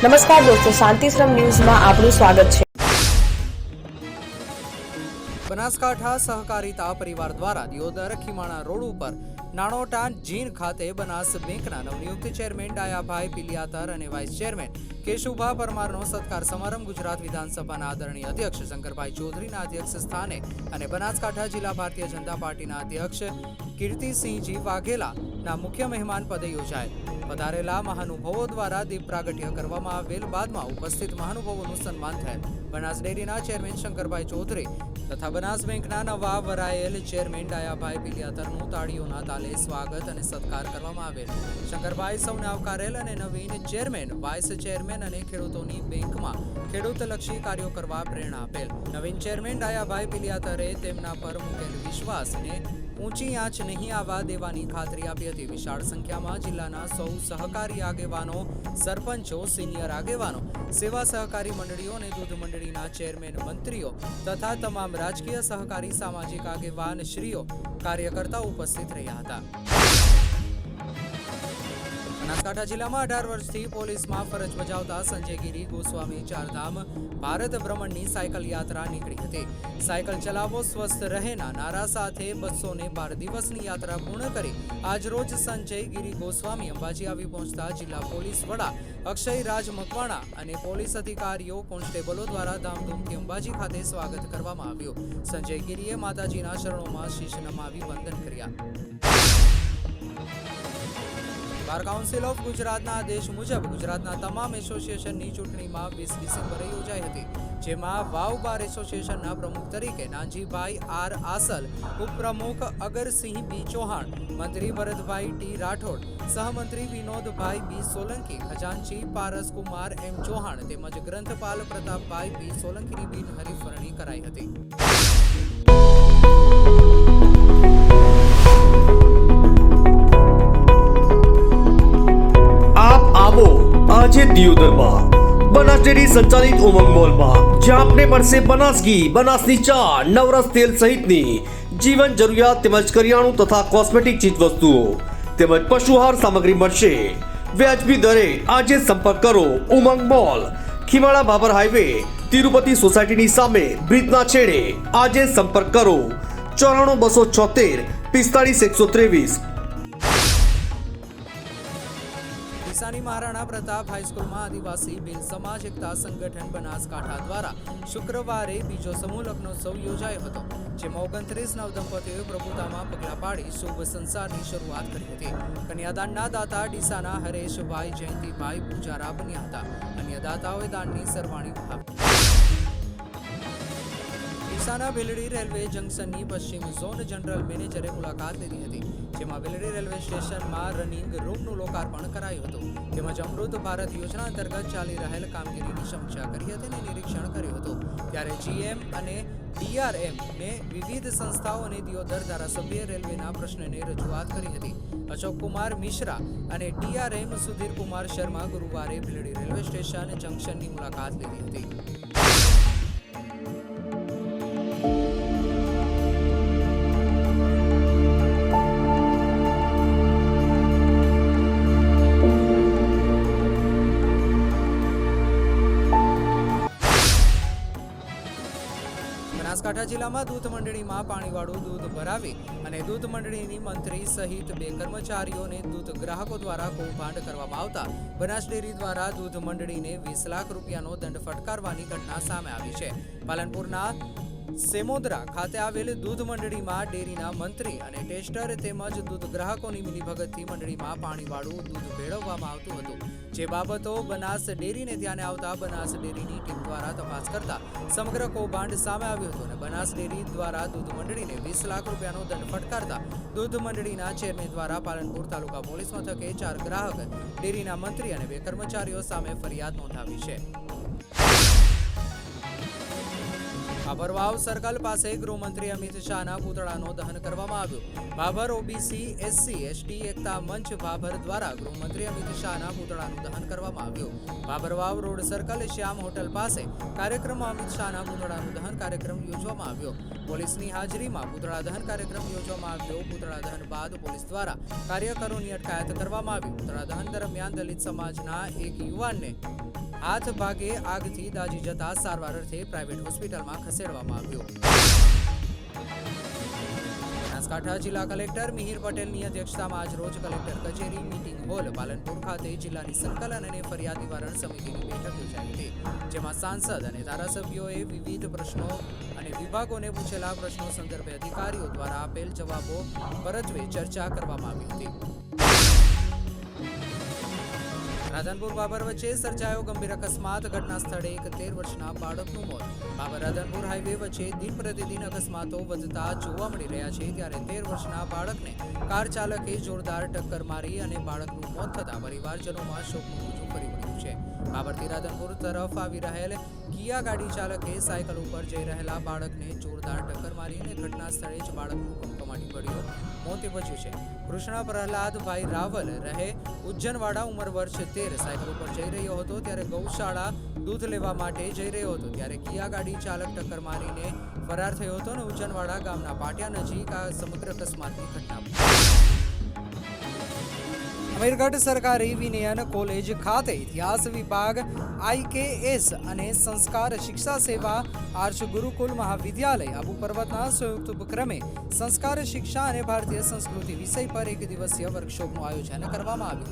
નમસ્કાર દોસ્તો, શાંતિશ્રમ ન્યૂઝમાં આપનું સ્વાગત છે। બનાસકાંઠા સહકારિતા પરિવાર દ્વારા દિયોદર ખીમાણા રોડ ઉપર નાણોટા જીન ખાતે બનાસ બેંકના નવનિયુક્ત ચેરમેન ડાયાભાઈ પિલિયાતર અને વાઇસ ચેરમેન કેશુભા પરમારનો સત્કાર સમારંભ ગુજરાત વિધાનસભાના આદરણીય અધ્યક્ષ શંકરભાઈ ચૌધરીના અધ્યક્ષ સ્થાને અને બનાસકાંઠા જિલ્લા ભારતીય જનતા પાર્ટીના અધ્યક્ષ કીર્તિસિંહજી વાઘેલાના મુખ્ય મહેમાન પદે યોજાયેલ। પધારેલા મહાનુભાવો દ્વારા દીપ પ્રાગટ્ય કરવામાં આવેલ બાદમાં ઉપસ્થિત મહાનુભાવોનું સન્માન થયેલ। બનાસ ડેરીના ચેરમેન શંકરભાઈ ચૌધરી તથા બનાસ બેંકના નવા વરાયેલ ચેરમેન ડાયાભાઈ પિલિયાતરનું તાળીઓના તાલે સ્વાગત અને સત્કાર કરવામાં આવેલ। શંકરભાઈ સૌને આવકારેલ અને નવીન ચેરમેન, વાઇસ ચેરમેન અને ખેડૂતોની બેંકમાં ખેડૂતલક્ષી કાર્યો કરવા પ્રેરણા આપેલ। નવીન ચેરમેન ડાયાભાઈ પિલિયાતરે તેમના પર મૂકેલ વિશ્વાસને ઊંચી આંચ નહીં આવવા દેવાની ખાતરી આપી હતી। વિશાળ સંખ્યામાં જિલ્લાના સૌ સહકારી આગેવાનો, સરપંચો, સિનિયર આગેવાનો, સેવા સહકારી મંડળીઓ અને દૂધ મંડળીના ચેરમેન, મંત્રીઓ તથા તમામ રાજકીય, સહકારી, સામાજિક આગેવાન શ્રીઓ, કાર્યકર્તાઓ ઉપસ્થિત રહ્યા હતા। બનાસકાંઠા જિલ્લામાં 18 વર્ષથી પોલીસમાં ફરજ બજાવતા સંજય ગિરી ગોસ્વામી ચારધામ ભારત ભ્રમણની સાયકલ યાત્રા નીકળી હતી। સાયકલ ચલાવો સ્વસ્થ રહેના નારા સાથે 212 દિવસની યાત્રા પૂર્ણ કરી આજરોજ સંજય ગિરી ગોસ્વામી અંબાજી આવી પહોંચતા જિલ્લા પોલીસ વડા અક્ષય રાજ મકવાણા અને પોલીસ અધિકારીઓ, કોન્સ્ટેબલો દ્વારા ધામધૂમથી અંબાજી ખાતે સ્વાગત કરવામાં આવ્યું। સંજય ગિરીએ માતાજીના શરણોમાં શીશ નમાવી વંદન કર્યા। બાર કાઉન્સિલ ઓફ ગુજરાતના આદેશ મુજબ ગુજરાતના તમામ એસોસિએશનની ચૂંટણીમાં 20 ડિસેમ્બરે યોજાઈ હતી, જેમાં વાવ બાર એસોસિએશનના પ્રમુખ તરીકે નાનજીભાઈ આર આસલ, ઉપપ્રમુખ અગરસિંહ બી ચૌહાણ, મંત્રી ભરતભાઈ ટી રાઠોડ, સહમંત્રી વિનોદભાઈ બી સોલંકી, ખજાનચી પારસકુમાર એમ ચૌહાણ તેમજ ગ્રંથપાલ પ્રતાપભાઈ બી સોલંકીની બિનહરીફરણી કરાઈ હતી। આજે દિયોદરમાં બનાસ ડેરી સંચાલિત ઉમંગ મોલમાં જ્યાં આપને મળશે બનાસ ઘી, બનાસની ચા, નવરસ તેલ સહિતની જીવન જરૂરિયાત તેમજ કરિયાણું તથા કોસ્મેટિક ચીજવસ્તુઓ તેમજ પશુઆહાર સામગ્રી મળશે વ્યાજબી દરે। આજે સંપર્ક કરો ઉમંગ મોલ, ખીમાણા બાબર હાઈવે, તિરુપતિ સોસાયટીની સામે, બ્રિજના છેડે। આજે સંપર્ક કરો 94 276 45 123। ડીસાની મહારાણા પ્રતાપ હાઈસ્કૂલમાં આદિવાસી ભીલ સમાજ એકતા સંગઠન બનાસકાંઠા દ્વારા શુક્રવારે બીજો સમૂહ લગ્નોત્સવ યોજાયો હતો, જેમાં 29 નવદંપતીઓએ પ્રભુતામાં પગલાં પાડી શુભ સંસારની શરૂઆત કરી હતી। કન્યાદાનના દાતા ડીસાના હરેશભાઈ જયંતિભાઈ પૂજારા બન્યા હતા। અન્ય દાતાઓએ દાનની સરવાણી વહાવી। ડીસાના ભીલડી રેલવે જંકશનની પશ્ચિમ ઝોન જનરલ મેનેજરે મુલાકાત લીધી હતી, જેમાં ભીલડી રેલવે સ્ટેશનમાં રનિંગ રૂમનું લોકાર્પણ કરાયું હતું, તેમજ અમૃત ભારત યોજના અંતર્ગત ચાલી રહેલ કામગીરીની સમીક્ષા કરી હતી અને નિરીક્ષણ કર્યું હતું। ત્યારે જીએમ અને ડીઆરએમ ને વિવિધ સંસ્થાઓ અને દિયોદર ધારાસભ્ય રેલવેના પ્રશ્નને રજૂઆત કરી હતી। અશોક કુમાર મિશ્રા અને ડીઆરએમ સુધીર કુમાર શર્મા ગુરુવારે ભીલડી રેલવે સ્ટેશન જંકશનની મુલાકાત લીધી હતી। બનાસકાંઠા જિલ્લામાં દૂધ મંડળીમાં પાણીવાળું દૂધ ભરાવી અને દૂધ મંડળીની મંત્રી સહિત 2 કર્મચારીઓને દૂધ ગ્રાહકો દ્વારા કૌભાંડ કરવામાં આવતા બનાસ ડેરી દ્વારા દૂધ મંડળીને 20 લાખ રૂપિયાનો દંડ ફટકારવાની ઘટના સામે આવી છે। પાલનપુરના સેમોદરા ખાતે આવેલ દૂધ મંડળીમાં ડેરીના મંત્રી અને ટેસ્ટર તેમજ દૂધ ગ્રાહકોની મિલીભગતથી મંડળીમાં પાણીવાળું દૂધ ભેળવવામાં આવતું હતું, જે બાબતો બનાસ ડેરીને ધ્યાને આવતા બનાસ ડેરીની ટીમ દ્વારા તપાસ કરતા સમગ્ર કૌભાંડ સામે આવ્યું હતું અને બનાસ ડેરી દ્વારા દૂધ મંડળીને 20 લાખ રૂપિયાનો દંડ ફટકારતા દૂધ મંડળીના ચેરમેન દ્વારા પાલનપુર તાલુકા પોલીસ મથકે 4 ગ્રાહક, ડેરીના મંત્રી અને 2 કર્મચારીઓ સામે ફરિયાદ નોંધાવી છે। ભાભરવાવ સર્કલ પાસે ગૃહમંત્રી અમિત શાહના પુતળાનું દહન કરવામાં આવ્યું। ભાભર ઓબીસી એસસી એસટી એકતા મંચ ભાભર દ્વારા ગૃહમંત્રી અમિત શાહના પુતળાનું દહન કરવામાં આવ્યું। ભાભરવાવ રોડ સર્કલ શ્યામ હોટલ પાસે કાર્યક્રમમાં અમિત શાહના પુતળાનું દહન કાર્યક્રમ યોજવામાં આવ્યો। પોલીસની હાજરીમાં પુતળા દહન કાર્યક્રમ યોજવામાં આવ્યો। પુતળા દહન બાદ પોલીસ દ્વારા કાર્યકરોની અટકાયત કરવામાં આવી। પુતળા દહન દરમિયાન દલિત સમાજના એક યુવાનને હાથ ભાગે આગથી દાઝી જતા સારવાર અર્થે પ્રાઇવેટ હોસ્પિટલમાં ખસેડવામાં આવ્યો. બનાસકાંઠા જિલ્લા કલેક્ટર મિહિર પટેલની અધ્યક્ષતામાં આજ રોજ કલેક્ટર કચેરી મીટિંગ હોલ પાલનપુર ખાતે જિલ્લાની સંકલન અને ફરિયાદ નિવારણ સમિતિની બેઠક યોજાઈ હતી, જેમાં સાંસદ અને ધારાસભ્યોએ વિવિધ પ્રશ્નો અને વિભાગોને પૂછેલા પ્રશ્નો સંદર્ભે અધિકારીઓ દ્વારા આપેલ જવાબો પરત્વે ચર્ચા કરવામાં આવી હતી. રાધનપુર બાબર વચ્ચે સર્જાયો ગંભીર અકસ્માત. ઘટના સ્થળે એક 13 વર્ષના બાળકનું મોત. બાબર રાધનપુર હાઈવે વચ્ચે દિન પ્રતિદિન અકસ્માતો વધતા જોવા મળી રહ્યા છે, ત્યારે 13 વર્ષના બાળકને કાર ચાલકે જોરદાર ટક્કર મારી અને બાળકનું મોત થતા પરિવારજનોમાં શોકનું મોજું ફરી વળ્યું છે. બાબરથી રાધનપુર તરફ આવી રહેલ કિયા ગાડી ચાલકે સાયકલ ઉપર જઈ રહેલા બાળકને જોરદાર ટક્કર મારી અને ઘટના સ્થળે જ બાળકનું કમકમાટી પડ્યું મોત નીપજ્યું છે. કૃષ્ણ પ્રહલાદભાઈ રાવલ રહે ઉજ્જનવાડા, ઉંમર વર્ષ 13, સાયકલ ઉપર જઈ રહ્યો હતો ત્યારે ગૌશાળા દૂધ લેવા માટે જઈ રહ્યો હતો ત્યારે કિયા ગાડી ચાલક ટક્કર મારીને ફરાર થયો હતો અને ઉજ્જનવાડા ગામના પાટિયા નજીક આ સમગ્ર અકસ્માતની ઘટના. અમીરગઢ સરકારી વિનયન કોલેજ ખાતે ઇતિહાસ વિભાગ, IKS અને સંસ્કાર શિક્ષા સેવા આર્ષ ગુરુકુલ મહાવિદ્યાલય આબુ પર્વતના સંયુક્ત ઉપક્રમે સંસ્કાર શિક્ષા અને ભારતીય સંસ્કૃતિ વિષય પર એક દિવસીય વર્કશોપનું આયોજન કરવામાં આવ્યું